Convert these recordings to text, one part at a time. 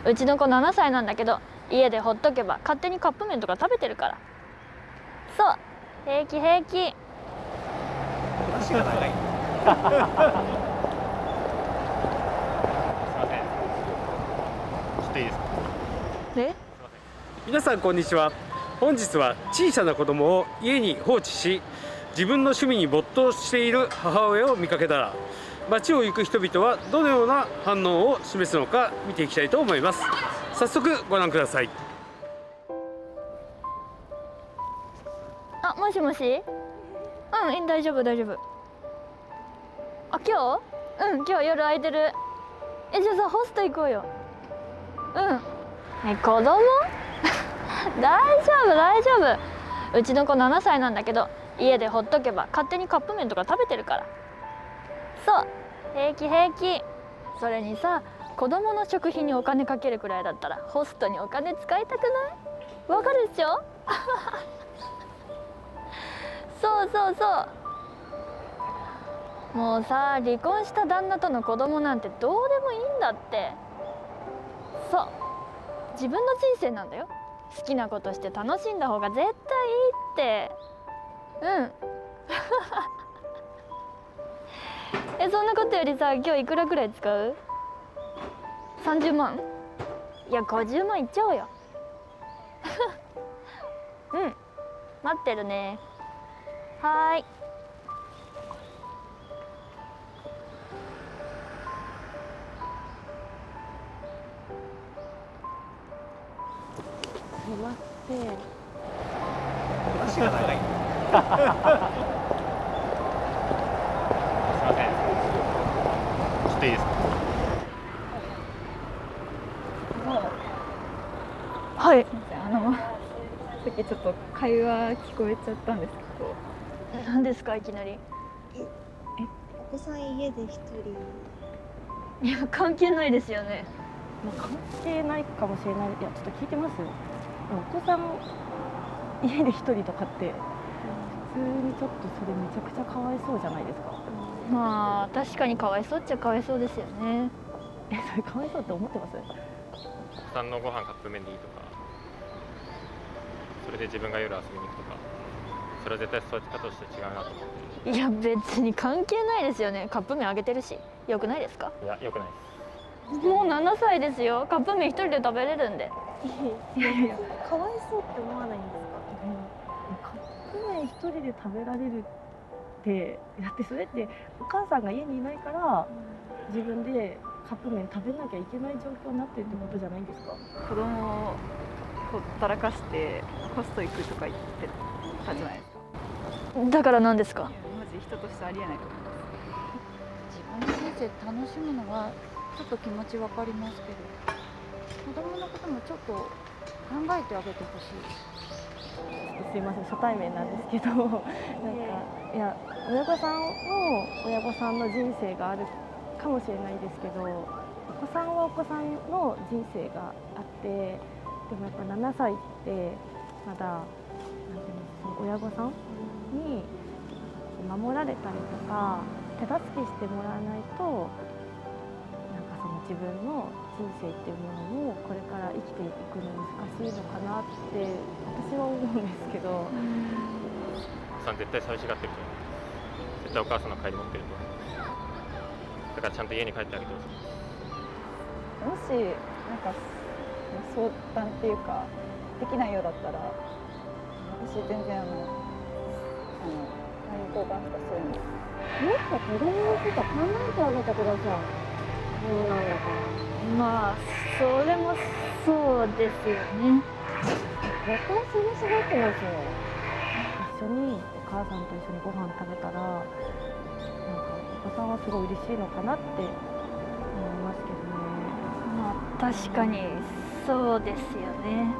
うちの子7歳なんだけど、家でほっとけば勝手にカップ麺とか食べてるから。そう、平気平気。話が長い。すいません。ちょっといいですか。え？皆さんこんにちは。本日は小さな子供を家に放置し、自分の趣味に没頭している母親を見かけたら、街を行く人々はどのような反応を示すのか見ていきたいと思います。早速ご覧ください。あ、もしもし。大丈夫大丈夫。あ、今日夜空いてる。じゃあさ、ホスト行こうよ。子供大丈夫大丈夫。うちの子7歳なんだけど、家でほっとけば勝手にカップ麺とか食べてるから。そう、平気平気。それにさ、子供の食費にお金かけるくらいだったらホストにお金使いたくない？わかるでしょ？そうそうそう。もうさ、離婚した旦那との子供なんてどうでもいいんだって。そう、自分の人生なんだよ。好きなことして楽しんだ方が絶対いいって。そんなことよりさ、今日いくらくらい使う？30万？いや、50万いっちゃおうよ。待ってるね。はーい。すいません。話が長い。すいません。ちょっといいですか。はい。すいません、さっきちょっと会話聞こえちゃったんですけど。何ですかいきなり。お子さん家で一人。いや、関係ないですよね。関係ないかもしれない。いや、ちょっと聞いてます。お子さん家で一人とかって普通にちょっとそれめちゃくちゃかわいそうじゃないですか。まあ確かにかわいそうっちゃかわいそうですよね。それかわいそうって思ってます？お子さんのご飯カップ麺でいいとか、それで自分が夜遊びに行くとか、それは絶対育て方として違うなと思って。いや、別に関係ないですよね。カップ麺あげてるし、よくないですか？いや、良くないです。もう7歳ですよ。カップ麺一人で食べれるんで。いやいや、かわいそうって思わないんですか？カップ麺一人で食べられるって、だってそれってお母さんが家にいないから自分でカップ麺食べなきゃいけない状況になってるってことじゃないんですか？子供をほったらかしてホスト行くとか言ってたじゃないですか。だから何ですか？マジ人としてありえないと思います。自分の人生楽しむのはちょっと気持ちわかりますけど、子供のこともちょっと考えてあげてほしい。すいません、初対面なんですけど、なんかいや、親御さんの人生があるかもしれないですけど、お子さんはお子さんの人生があって、でもやっぱ7歳ってまだなんていうの、その親御さんに守られたりとか手助けしてもらわないと、なんかその自分の人生っていうものもこれから生きていくの難しいのかなって私は思うんですけど。お子さん絶対寂しがってると思います。絶対お母さんの帰り持ってると思います。だからちゃんと家に帰ってあげてほしいです。もしなんか相談っていうかできないようだったら、私全然交換とかそういうのもっと子供のこと考えてあげてください。そうなんだから。まあそれもそうですよね。絶対寂しがってますよ。一緒にお母さんと一緒にご飯食べたら、なんかお子さんはすごい嬉しいのかなって思いますけどね。まあ確かにそうですよね。な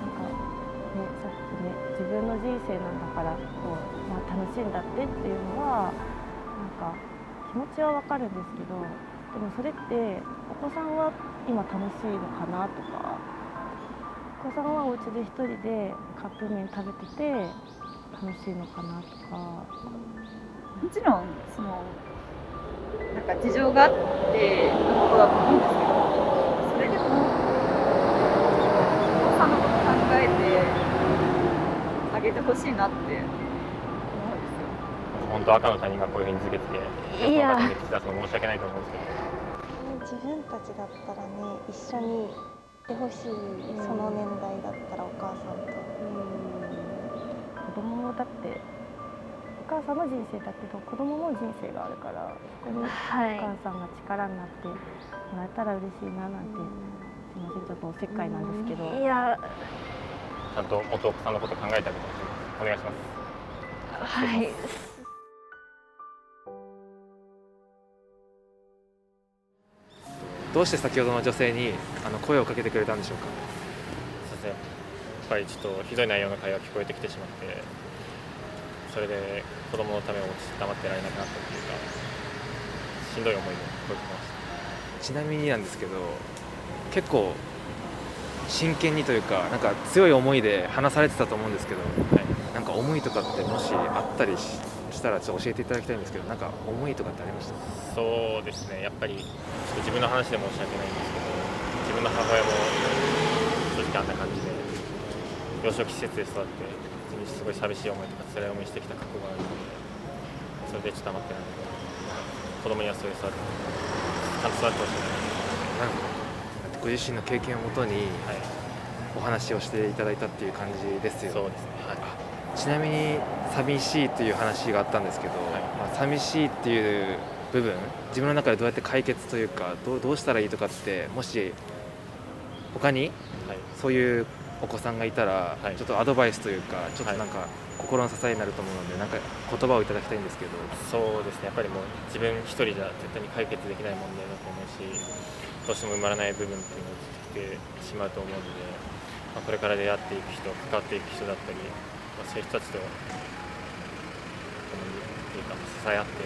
んかね、さっきね、自分の人生なんだからこう、まあ、楽しんだってっていうのはなんか気持ちはわかるんですけど、でもそれってお子さんは今楽しいのかなとか、お子さんはお家で一人でカップ麺食べてて楽しいのかなとか。もちろんそのなんか事情があってのことだと思うんですけど、それでもけてほしいなって思うんですよ。本当赤の他人がこういうふうに続けてて、いやその方に口出すの申し訳ないと思うんですけど、自分たちだったらね、一緒にいてほしい、その年代だったらお母さんと。子供だってお母さんの人生だけど子供も人生があるからそこにおはい母さんが力になってもらえたら嬉しいななんて、すいませんちょっとおせっかいなんですけど、いやちゃんと元奥さんのこと考えてあげてほしいです。お願いします。はいどうして先ほどの女性に声をかけてくれたんでしょうか。すいません、やっぱりちょっとひどい内容の会話が聞こえてきてしまって、それで子供のためを黙ってられなくなったっていうか、しんどい思いで声をかけました。ちなみになんですけど、結構真剣にというか、なんか強い思いで話されてたと思うんですけど、はい、なんか思いとかってもしあったりしたらちょっと教えていただきたいんですけど、なんか思いとかってありました？そうですね、やっぱりちょっと自分の話で申し訳ないんですけど、自分の母親も正直あんな感じで幼少期施設で育って、すごい寂しい思いとか辛い思いしてきた過去があるので、それでちょっと黙ってないので、子供にはそういう育ててちゃんと育ってほしいな。なんかご自身の経験をもとにはい、お話をしていただいたっていう感じですよね。そうですね、はい、ちなみに寂しいという話があったんですけど、まあ、寂しいっていう部分、自分の中でどうやって解決というかどうしたらいいとかって、もし他にはい、そういうお子さんがいたら、はいちょっとアドバイスというか、ちょっとなんか心の支えになると思うので、なんか言葉をいただきたいんですけど。そうですね、やっぱりもう自分一人じゃ絶対に解決できない問題だと思うし、どうしても埋まらない部分っていうのが出てきてしまうと思うので、まあ、これから出会っていく人、関わっていく人だったり、まあ、そういう人たちと共にっていうか支え合って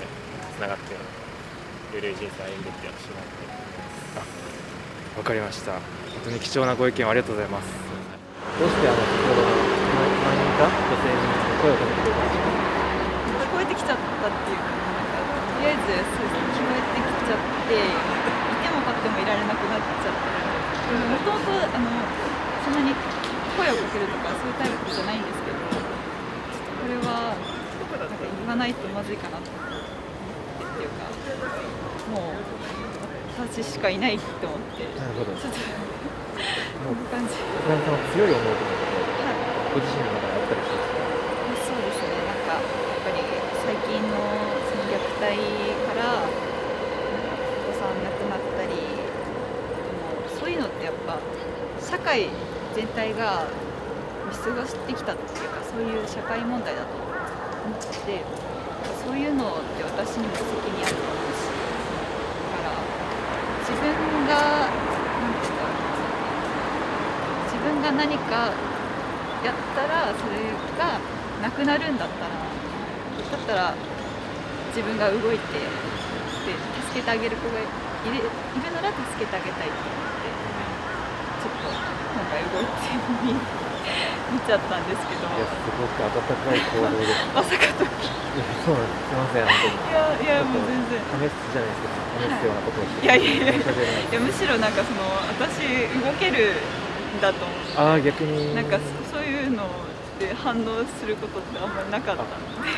つながってより良い人生を歩んでいってほしいなって思います。わかりました。本当に貴重なご意見をありがとうございます。どうして先ほどの前にいた女性に声をかけてくれたんでしょうか。聞こえてきちゃったっていうか、なんかとりあえずそうですね、聞こえてきちゃって、いても立ってもいられなくなっちゃって、もともとそんなに声をかけるとかそういうタイプじゃないんですけど、ちょっとこれはなんか言わないとまずいかなと思ってっていうか、もう私しかいないと思って、なるほど。ちょっとこんな感じ。岡田さんは強い思いとかってはいご自身の中であったりしますか。そうですね、なんかやっぱり最近のその虐待からお子さん亡くなったり、でもそういうのってやっぱ社会全体が見過ごしてきたっていうか、そういう社会問題だと思ってて、そういうのって私にも責任あると思うし、だから自分がなんていうか、自分が何かやったらそれがなくなるんだったら自分が動いてで助けてあげる子がいるなら助けてあげたいと思って、ちょっと今回動いて見ちゃったんですけど、いや、すごく温かい行動です。まさかと。いや、そうなんです。すみません、本当に。いやもう全然。試すじゃないですけど、試すようなことをして。いやいやいや申し訳ないいや、むしろなんかその私動けるんだと思って、ああ、逆に。なんかそういうので反応することってあんまりなかったので、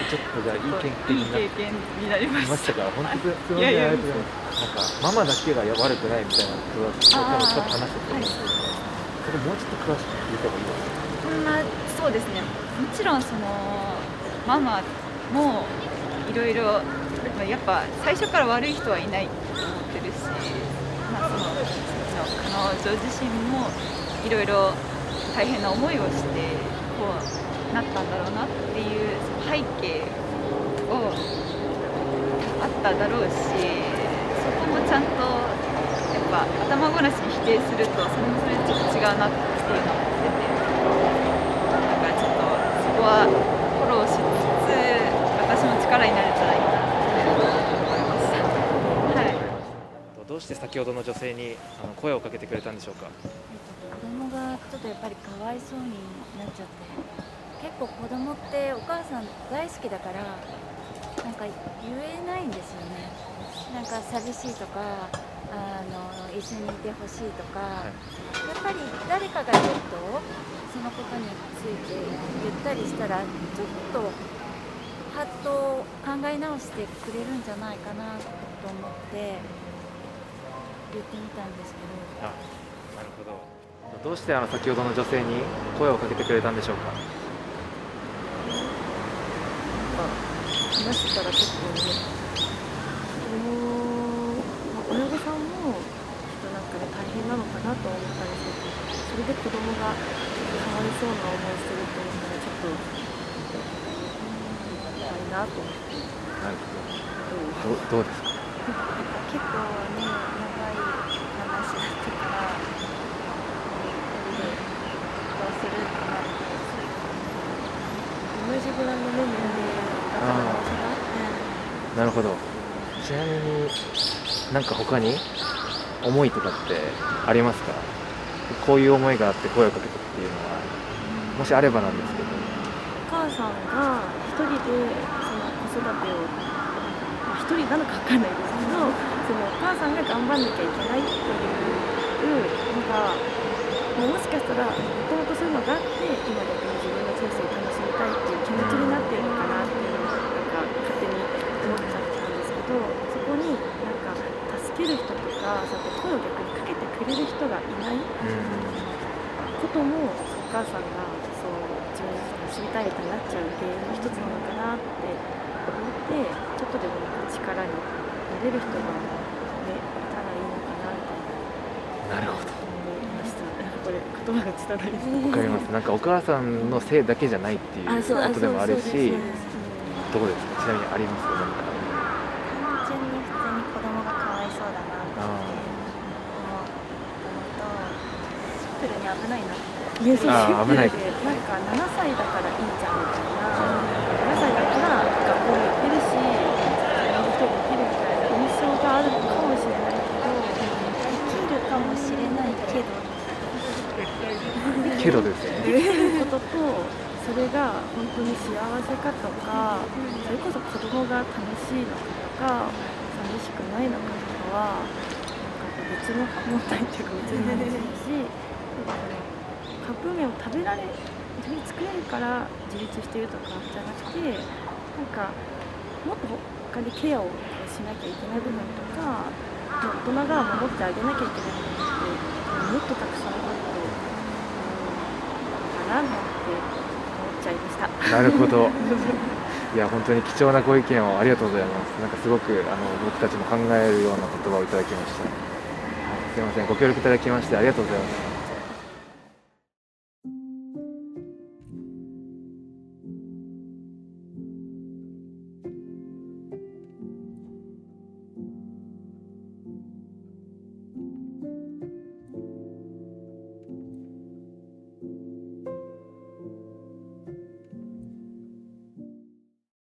ちょっとじゃあいい経いい経験になりました。見ましたから、本当にすみません、いやいやありがとうございます。なんかママだけが悪くないみたいなことだと多分ちょっと話してたと思うんですけど、それもうちょっと詳しく聞いた方がいいですか。そうですね、もちろんそのママもいろいろやっぱ最初から悪い人はいないと思ってるし、まあ、その彼女自身もいろいろ大変な思いをしてこうなったんだろうなっていう背景をあっただろうし、そこもちゃんとやっぱ頭ごなしに否定するとそれもそれでちょっと違うなっていうのを思ってて、だからちょっとそこはフォローしつつ私も力になれたらいいなって思いました。はい。どうして先ほどの女性に声をかけてくれたんでしょうか。子供がちょっとやっぱりかわいそうになっちゃって、結構子供ってお母さん大好きだからなんか言えないんですよね。なんか寂しいとか一緒にいてほしいとか、はいやっぱり誰かがいるとそのことについて言ったりしたらちょっとはっと考え直してくれるんじゃないかなと思って言ってみたんですけど。あ、なるほど。どうして先ほどの女性に声をかけてくれたんでしょうか。話してたら結構ね、親御さんもきっとなんかね大変なのかなと思ったんですけど、それで子供がかわいそうな思いしてるっていうのがちょっと辛いなと思って。なるほど。どうですか。結構ね、長い話だったから一人でどうするってなって同じぐらいの年齢だからなおさら、なるほど。ちなみになんか他に思いとかってありますか。こういう思いがあって声をかけたっていうのはもしあればなんですけど。お母さんが一人でその子育てを、一人なのか分かんないですけど、そのお母さんが頑張んなきゃいけないっていうのが、もしかしたらもともとそういうのがあって今逆に自分の人生を楽しみたいっていう気持ちになってるのかなっていうのをなんか勝手に思っちゃったんですけど、そこになんか助ける人とかそうやって声を逆にかけてくれる人がいないこともお母さんがそう自分自身楽しみたいみたいになっちゃう原因の一つなのかなって思って、ちょっとでもなんか力になれる人が、ね、いたらいいのかなみたいななるほど。思いました。なんかこれ言葉が拙いですね。わかります。なんかお母さんのせいだけじゃないっていうことでもあるし、どうですか。ちなみにありますか。何か。単純に普通に子供がかわいそうだなって思ったのと、シンプルに危ないなって。いや、そうあー危ないシンプルでなんか7歳だからいいじゃんみたいな、7歳だから学校に行ってるし、自分で一人できるみたいな印象があるかもしれないけど、できるかもしれないけどけどですよね。できることと、それが本当に幸せかとか、それこそ子供が楽しいのかとか、寂しくないのかとかは、なんか別の問題っていうか別の話だし、カップ麺を食べられ、自分に作れるから自立してるとかじゃなくて、なんかもっと他にケアをしなきゃいけない部分とか、大人が守ってあげなきゃいけない部分ってもっとたくさんあると思うのかななんて思っちゃいました。なるほど。いや本当に貴重なご意見をありがとうございます。なんかすごく僕たちも考えるような言葉をいただきました。はい、すみません。ご協力いただきましてありがとうございます。